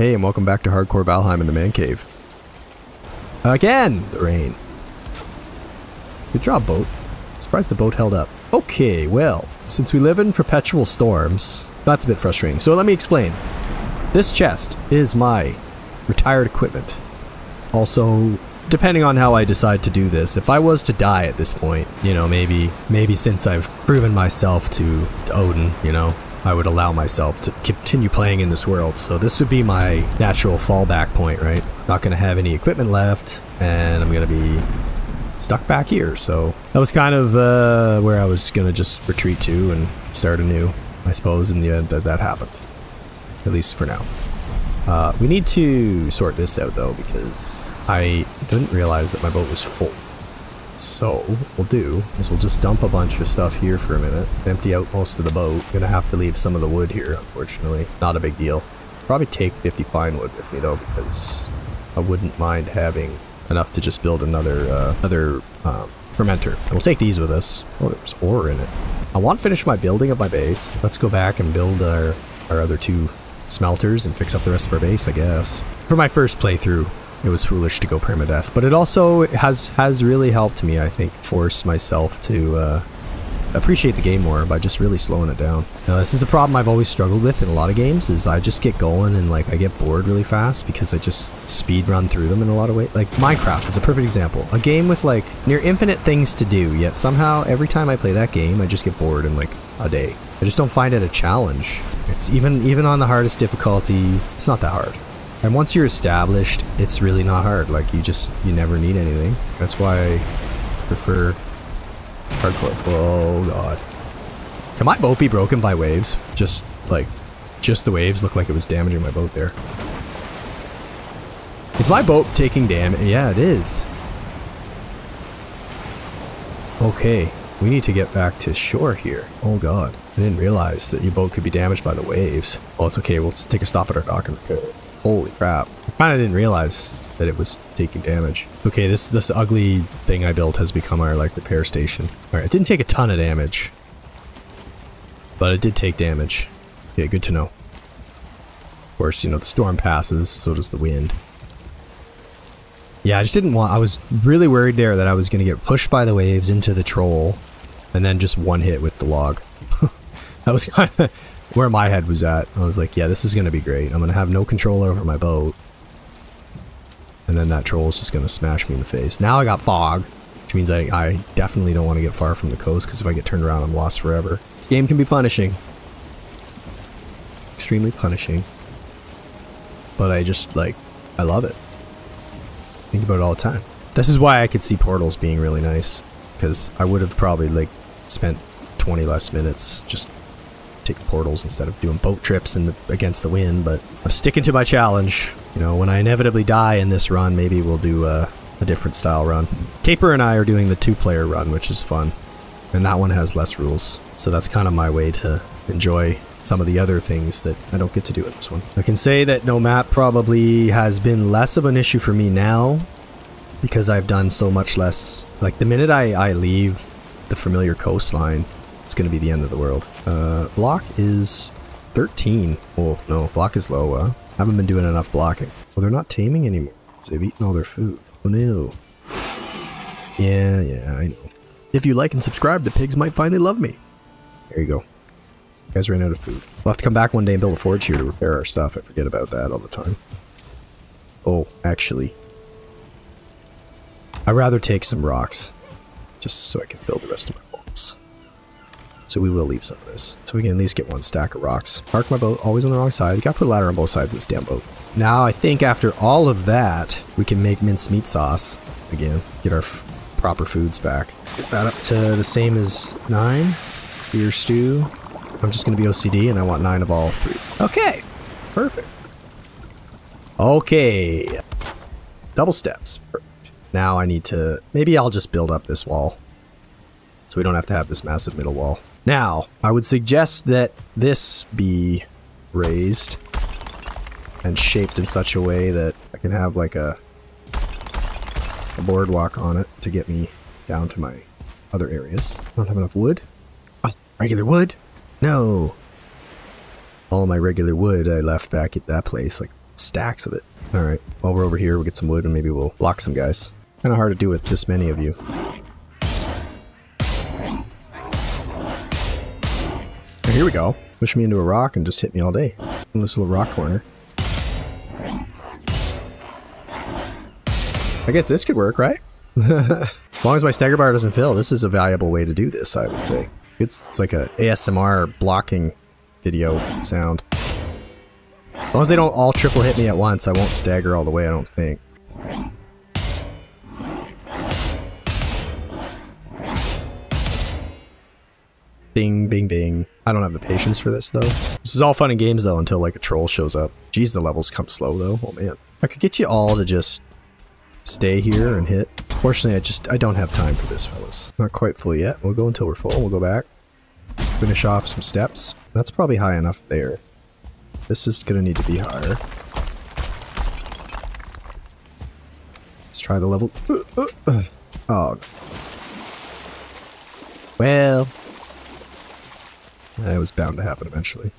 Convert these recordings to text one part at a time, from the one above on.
Hey, and welcome back to Hardcore Valheim in the Man Cave. Again! The rain. Good job, boat. Surprised the boat held up. Okay, well, since we live in perpetual storms, that's a bit frustrating. So let me explain. This chest is my retired equipment. Also, depending on how I decide to do this, if I was to die at this point, you know, maybe since I've proven myself to Odin, you know, I would allow myself to continue playing in this world. So this would be my natural fallback point, right? I'm not going to have any equipment left, and I'm going to be stuck back here. So that was kind of where I was going to just retreat to and start anew, I suppose, in the end that happened. At least for now. We need to sort this out, though, because I didn't realize that my boat was full. So what we'll do is we'll just dump a bunch of stuff here for a minute, empty out most of the boat. Gonna have to leave some of the wood here, unfortunately. Not a big deal. Probably take 50 pine wood with me though, because I wouldn't mind having enough to just build another fermenter. And we'll take these with us. Oh, there's ore in it. I want to finish my building of my base. Let's go back and build our other two smelters and fix up the rest of our base, I guess. For my first playthrough, it was foolish to go permadeath, but it also has really helped me, I think, force myself to appreciate the game more by just really slowing it down. Now, this is a problem I've always struggled with in a lot of games, is I just get going and like I get bored really fast because I just speed run through them in a lot of ways. Like Minecraft is a perfect example. A game with like near infinite things to do, yet somehow every time I play that game, I just get bored in like a day. I just don't find it a challenge. It's even on the hardest difficulty, it's not that hard. And once you're established, it's really not hard. Like, you never need anything. That's why I prefer hardcore. Oh, God. Can my boat be broken by waves? Just the waves look like it was damaging my boat there. Is my boat taking damage? Yeah, it is. Okay, we need to get back to shore here. Oh, God. I didn't realize that your boat could be damaged by the waves. Well, it's okay. We'll take a stop at our dock and repair it. Holy crap. I kinda didn't realize that it was taking damage. Okay, this ugly thing I built has become our, like, repair station. Alright, it didn't take a ton of damage. But it did take damage. Yeah, good to know. Of course, you know, the storm passes, so does the wind. Yeah, I just didn't want... I was really worried there that I was gonna get pushed by the waves into the troll, and then just one hit with the log. That was kinda... where my head was at. I was like, yeah, this is going to be great. I'm going to have no control over my boat. And then that troll is just going to smash me in the face. Now I got fog, which means I definitely don't want to get far from the coast, because if I get turned around, I'm lost forever. This game can be punishing. Extremely punishing. But I just, like, I love it. Think about it all the time. This is why I could see portals being really nice, because I would have probably, like, spent 20 less minutes just taking portals instead of doing boat trips against the wind, but I'm sticking to my challenge. You know, when I inevitably die in this run, maybe we'll do a different style run. Caper and I are doing the 2-player run, which is fun, and that one has less rules, so that's kind of my way to enjoy some of the other things that I don't get to do in this one. I can say that no map probably has been less of an issue for me now, because I've done so much less. Like, the minute I leave the familiar coastline, it's going to be the end of the world. Block is 13. Oh, no. Block is low, huh? Haven't been doing enough blocking. Well, they're not taming anymore, because they've eaten all their food. Oh, no. Yeah, I know. If you like and subscribe, the pigs might finally love me. There you go. You guys ran out of food. We'll have to come back one day and build a forge here to repair our stuff. I forget about that all the time. Oh, actually. I'd rather take some rocks, just so I can build the rest of my walls. So we will leave some of this, so we can at least get one stack of rocks. Park my boat always on the wrong side. You gotta put a ladder on both sides of this damn boat. Now I think after all of that, we can make mincemeat sauce again. Get our proper foods back. Get that up to the same as 9. Beer stew. I'm just gonna be OCD and I want 9 of all 3. Okay, perfect. Okay, double steps. Perfect. Now I need to, maybe I'll just build up this wall, so we don't have to have this massive middle wall. Now, I would suggest that this be raised and shaped in such a way that I can have like a boardwalk on it to get me down to my other areas. I don't have enough wood. Oh, regular wood? No. All my regular wood I left back at that place like stacks of it. All right, while we're over here, we'll get some wood and maybe we'll block some guys. Kind of hard to do with this many of you. And here we go. Push me into a rock and just hit me all day. In this little rock corner. I guess this could work, right? As long as my stagger bar doesn't fill, this is a valuable way to do this, I would say. It's like a ASMR blocking video sound. As long as they don't all triple hit me at once, I won't stagger all the way, I don't think. Bing, bing, bing. I don't have the patience for this, though. This is all fun and games, though, until, like, a troll shows up. Jeez, the levels come slow, though. Oh, man. I could get you all to just stay here and hit. Fortunately, I don't have time for this, fellas. Not quite full yet. We'll go until we're full. We'll go back. Finish off some steps. That's probably high enough there. This is gonna need to be higher. Let's try the level. Oh. Well. That was bound to happen eventually.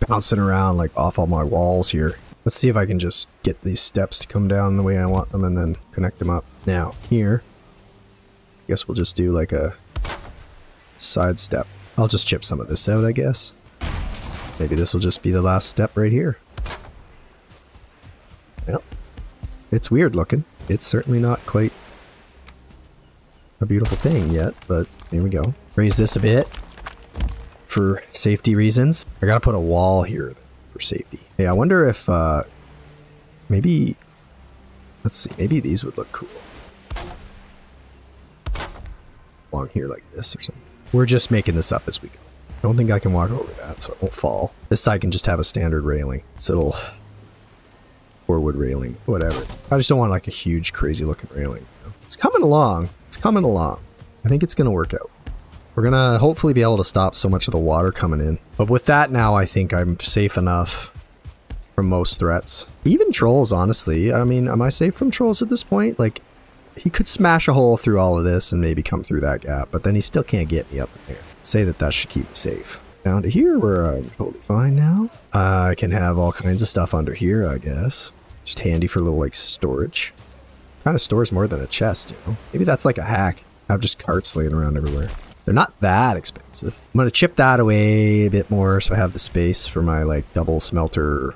Bouncing around like off all my walls here. Let's see if I can just get these steps to come down the way I want them and then connect them up. Now, here. I guess we'll just do like a side step. I'll just chip some of this out, I guess. Maybe this will just be the last step right here. Yep. It's weird looking. It's certainly not quite a beautiful thing yet, but here we go. Raise this a bit for safety reasons. I gotta put a wall here for safety. Hey, I wonder if maybe, let's see, maybe these would look cool. Along here like this or something. We're just making this up as we go. I don't think I can walk over that, so it won't fall. This side can just have a standard railing. It's a little forward railing, whatever. I just don't want like a huge, crazy looking railing. You know? It's coming along. It's coming along. I think it's gonna work out. We're gonna hopefully be able to stop so much of the water coming in. But with that now, I think I'm safe enough from most threats. Even trolls, honestly. I mean, am I safe from trolls at this point? Like, he could smash a hole through all of this and maybe come through that gap, but then he still can't get me up in there. I'd say that should keep me safe. Down to here, where I'm totally fine now. I can have all kinds of stuff under here, I guess. Just handy for a little, like, storage. Kind of stores more than a chest, you know? Maybe that's like a hack. I have just carts laying around everywhere. They're not that expensive. I'm gonna chip that away a bit more so I have the space for my, like, double smelter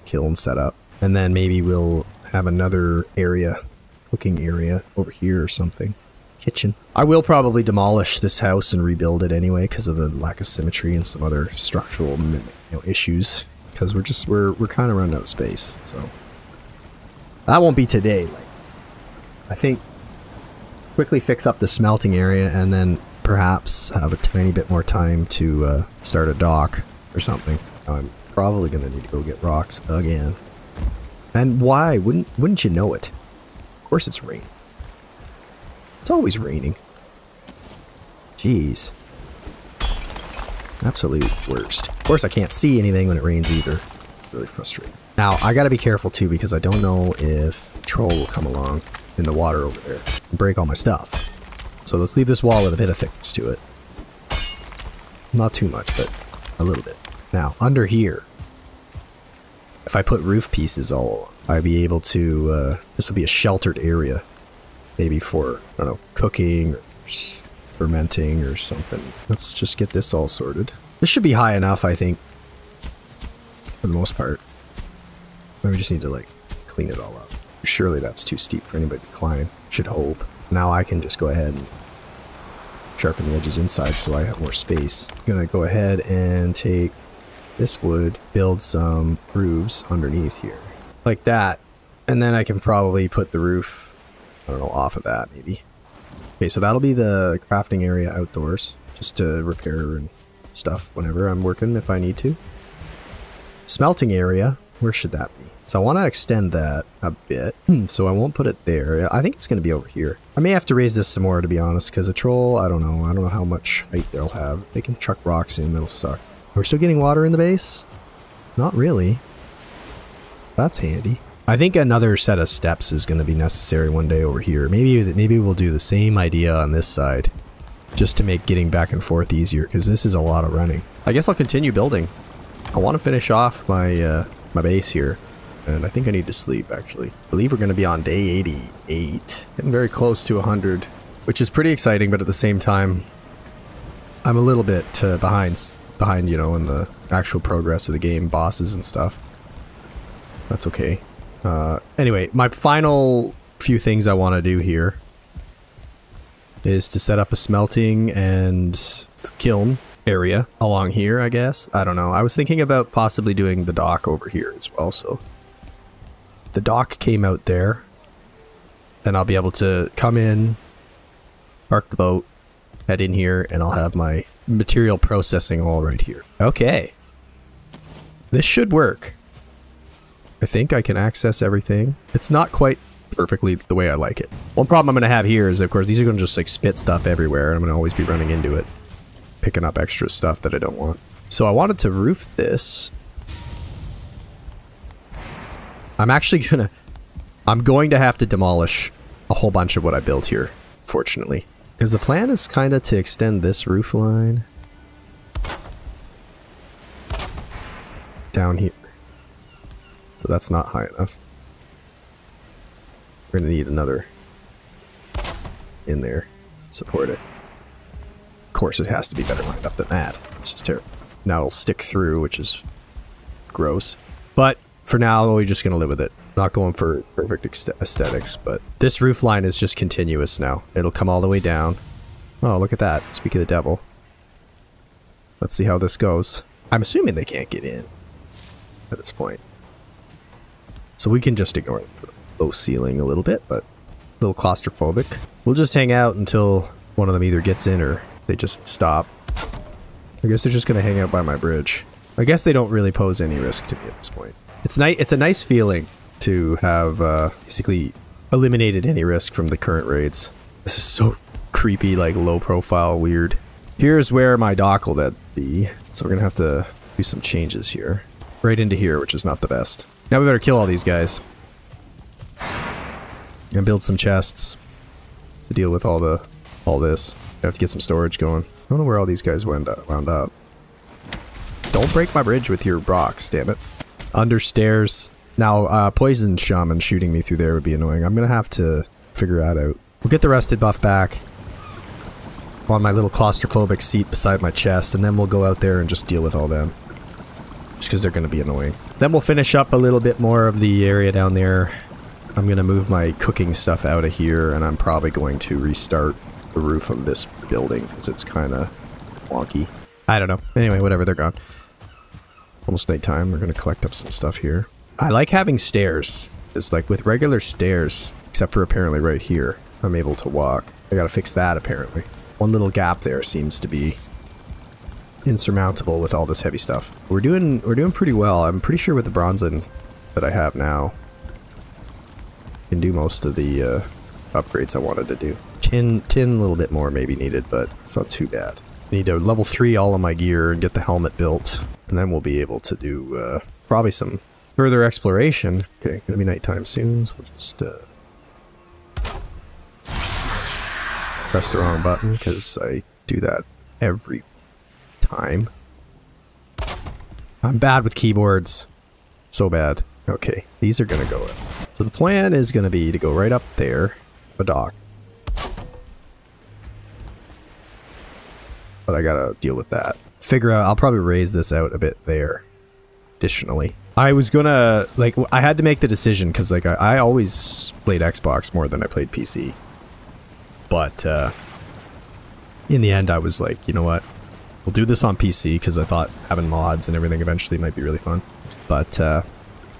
kiln setup. And then maybe we'll have another area, cooking area over here or something. Kitchen. I will probably demolish this house and rebuild it anyway because of the lack of symmetry and some other structural, you know, issues. Because we're kind of running out of space. So that won't be today. Like, I think quickly fix up the smelting area and then perhaps have a tiny bit more time to start a dock or something. I'm probably gonna need to go get rocks again. And why? Wouldn't you know it? Of course it's raining. It's always raining. Jeez. Absolute worst. Of course I can't see anything when it rains either. It's really frustrating. Now, I gotta be careful too because I don't know if a troll will come along in the water over there and break all my stuff. So let's leave this wall with a bit of thickness to it. Not too much, but a little bit. Now, under here, if I put roof pieces all along, I'd be able to, this would be a sheltered area. Maybe for, I don't know, cooking or fermenting or something. Let's just get this all sorted. This should be high enough, I think, for the most part. Maybe we just need to, like, clean it all up. Surely that's too steep for anybody to climb. Should hope. Now I can just go ahead and sharpen the edges inside so I have more space. I'm gonna go ahead and take this wood, build some roofs underneath here. Like that. And then I can probably put the roof, I don't know, off of that maybe. Okay, so that'll be the crafting area outdoors. Just to repair and stuff whenever I'm working if I need to. Smelting area, where should that be? So I want to extend that a bit, so I won't put it there. I think it's going to be over here. I may have to raise this some more, to be honest, because a troll, I don't know how much height they'll have. If they can truck rocks in, that'll suck. We're still getting water in the base? Not really. That's handy. I think another set of steps is going to be necessary one day over here. Maybe we'll do the same idea on this side, just to make getting back and forth easier, because this is a lot of running. I guess I'll continue building. I want to finish off my my base here, and I think I need to sleep, actually. I believe we're going to be on day 88, getting very close to 100, which is pretty exciting, but at the same time, I'm a little bit behind, you know, in the actual progress of the game, bosses and stuff. That's okay. Anyway, my final few things I want to do here is to set up a smelting and kiln area along here, I guess. I don't know. I was thinking about possibly doing the dock over here as well, so if the dock came out there, then I'll be able to come in, park the boat, head in here, and I'll have my material processing all right here. Okay. This should work. I think I can access everything. It's not quite perfectly the way I like it. One problem I'm going to have here is, of course, these are going to just like spit stuff everywhere, and I'm going to always be running into it, picking up extra stuff that I don't want. So I wanted to roof this. I'm going to have to demolish a whole bunch of what I built here, fortunately. Because the plan is kind of to extend this roof line down here. But that's not high enough. We're going to need another in there to support it. Of course, it has to be better lined up than that. It's just terrible. Now it'll stick through, which is gross. But for now, we're just going to live with it. Not going for perfect aesthetics, but this roof line is just continuous now. It'll come all the way down. Oh, look at that. Speak of the devil. Let's see how this goes. I'm assuming they can't get in at this point. So we can just ignore the low ceiling a little bit, but a little claustrophobic. We'll just hang out until one of them either gets in or they just stop. I guess they're just going to hang out by my bridge. I guess they don't really pose any risk to me at this point. It's a nice feeling to have basically eliminated any risk from the current raids. This is so creepy, like low profile, weird. Here's where my dock will then be. So we're going to have to do some changes here. Right into here, which is not the best. Now we better kill all these guys. And build some chests to deal with all this. I have to get some storage going. I don't know where all these guys wound up. Don't break my bridge with your rocks, damn it. Under stairs. Now, poison shaman shooting me through there would be annoying. I'm gonna have to figure that out. We'll get the rested buff back on my little claustrophobic seat beside my chest, and then we'll go out there and just deal with all them. Just because they're gonna be annoying. Then we'll finish up a little bit more of the area down there. I'm gonna move my cooking stuff out of here, and I'm probably going to restart the roof of this building because it's kind of wonky. I don't know. Anyway, whatever, they're gone. Almost nighttime. We're gonna collect up some stuff here. I like having stairs. It's like with regular stairs, except for apparently right here, I'm able to walk. I gotta fix that apparently. One little gap there seems to be insurmountable with all this heavy stuff. We're doing pretty well. I'm pretty sure with the bronzes that I have now, I can do most of the upgrades I wanted to do. Tin a little bit more maybe needed, but it's not too bad. I need to level 3 all of my gear and get the helmet built, and then we'll be able to do probably some further exploration. Okay, gonna be nighttime soon, so we'll just press the wrong button because I do that every time. I'm bad with keyboards. So bad. Okay, these are gonna go in. So the plan is gonna be to go right up there, a dock. But I gotta deal with that. Figure out, I'll probably raise this out a bit there. Additionally. I was gonna, like, I had to make the decision because, like, I always played Xbox more than I played PC. But, in the end, I was like, you know what? We'll do this on PC because I thought having mods and everything eventually might be really fun. But,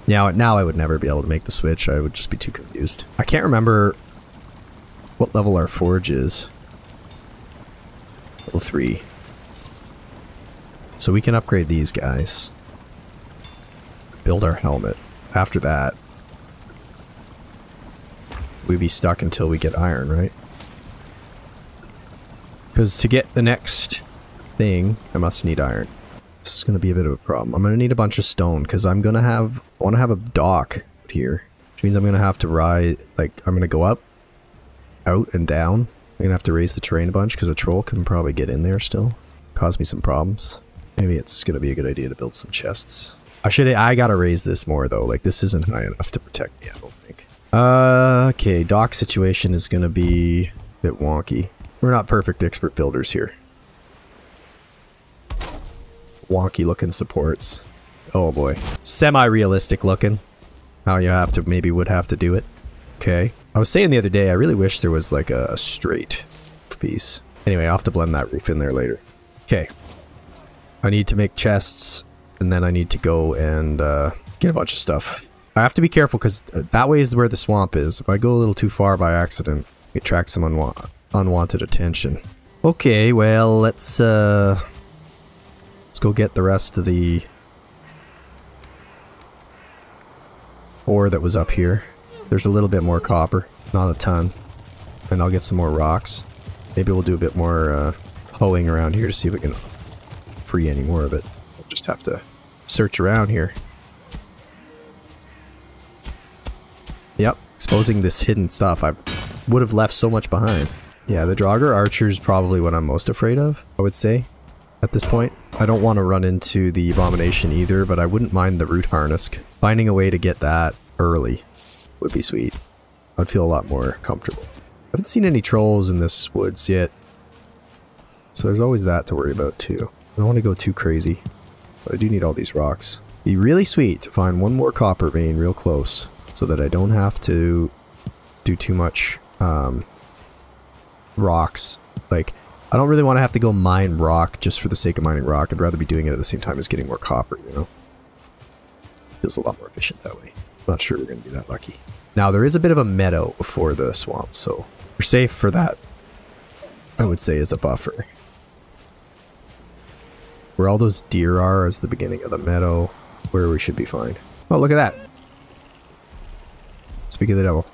now I would never be able to make the switch. I would just be too confused. I can't remember what level our forge is. Level 3. So we can upgrade these guys. Build our helmet. After that, we'd be stuck until we get iron, right? Because to get the next thing, I must need iron. This is going to be a bit of a problem. I'm going to need a bunch of stone because I want to have a dock here. Which means I'm going to have to ride, like, I'm going to go up, out, and down. I'm going to have to raise the terrain a bunch because a troll can probably get in there still. Cause me some problems. Maybe it's gonna be a good idea to build some chests. I gotta raise this more though. Like this isn't high enough to protect me, I don't think. Okay, dock situation is gonna be a bit wonky. We're not perfect expert builders here. Wonky looking supports. Oh boy. Semi-realistic looking. How you have to, maybe would have to do it. Okay. I was saying the other day, I really wish there was like a straight piece. Anyway, I'll have to blend that roof in there later. Okay. I need to make chests, and then I need to go and get a bunch of stuff. I have to be careful because that way is where the swamp is. If I go a little too far by accident, it attracts some unwanted attention. Okay, well, let's go get the rest of the ore that was up here. There's a little bit more copper, not a ton. And I'll get some more rocks. Maybe we'll do a bit more hoeing around here to see if we can free any more of it. We'll just have to search around here. Yep, exposing this hidden stuff. I would have left so much behind. Yeah, the Draugr Archer is probably what I'm most afraid of, I would say, at this point. I don't want to run into the Abomination either, but I wouldn't mind the Root Harness. Finding a way to get that early would be sweet. I'd feel a lot more comfortable. I haven't seen any trolls in this woods yet, so there's always that to worry about too. I don't want to go too crazy, but I do need all these rocks. It'd be really sweet to find one more copper vein real close, so that I don't have to do too much rocks. Like, I don't really want to have to go mine rock just for the sake of mining rock. I'd rather be doing it at the same time as getting more copper, you know? Feels a lot more efficient that way. I'm not sure we're going to be that lucky. Now, there is a bit of a meadow before the swamp, so we're safe for that, I would say, as a buffer. Where all those deer are is the beginning of the meadow, where we should be fine. Oh, look at that! Speak of the devil.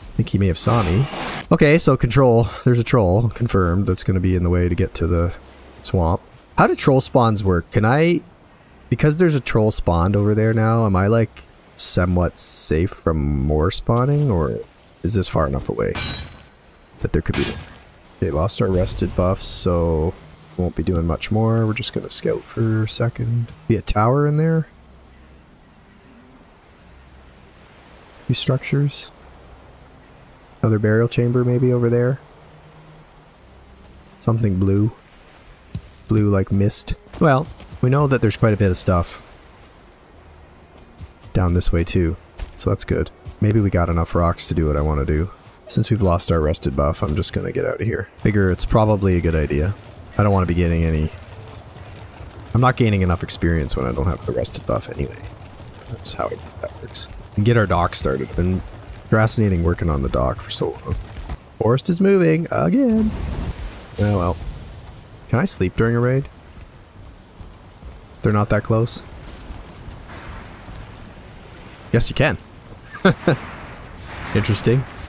I think he may have saw me. Okay, so control. There's a troll, confirmed, that's going to be in the way to get to the swamp. How do troll spawns work? Can I... Because there's a troll spawned over there now, am I like somewhat safe from more spawning? Or is this far enough away that there could be... Okay, lost our rested buffs, so... Won't be doing much more. We're just going to scout for a second. Be a tower in there? Few structures. Another burial chamber maybe over there. Something blue. Blue like mist. Well, we know that there's quite a bit of stuff down this way too, so that's good. Maybe we got enough rocks to do what I want to do. Since we've lost our rested buff, I'm just going to get out of here. Figure it's probably a good idea. I don't want to be getting any... I'm not gaining enough experience when I don't have the rested buff anyway. That's how that works. And get our dock started. I've been procrastinating working on the dock for so long. Forest is moving again. Oh well. Can I sleep during a raid? They're not that close? Yes, you can. Interesting.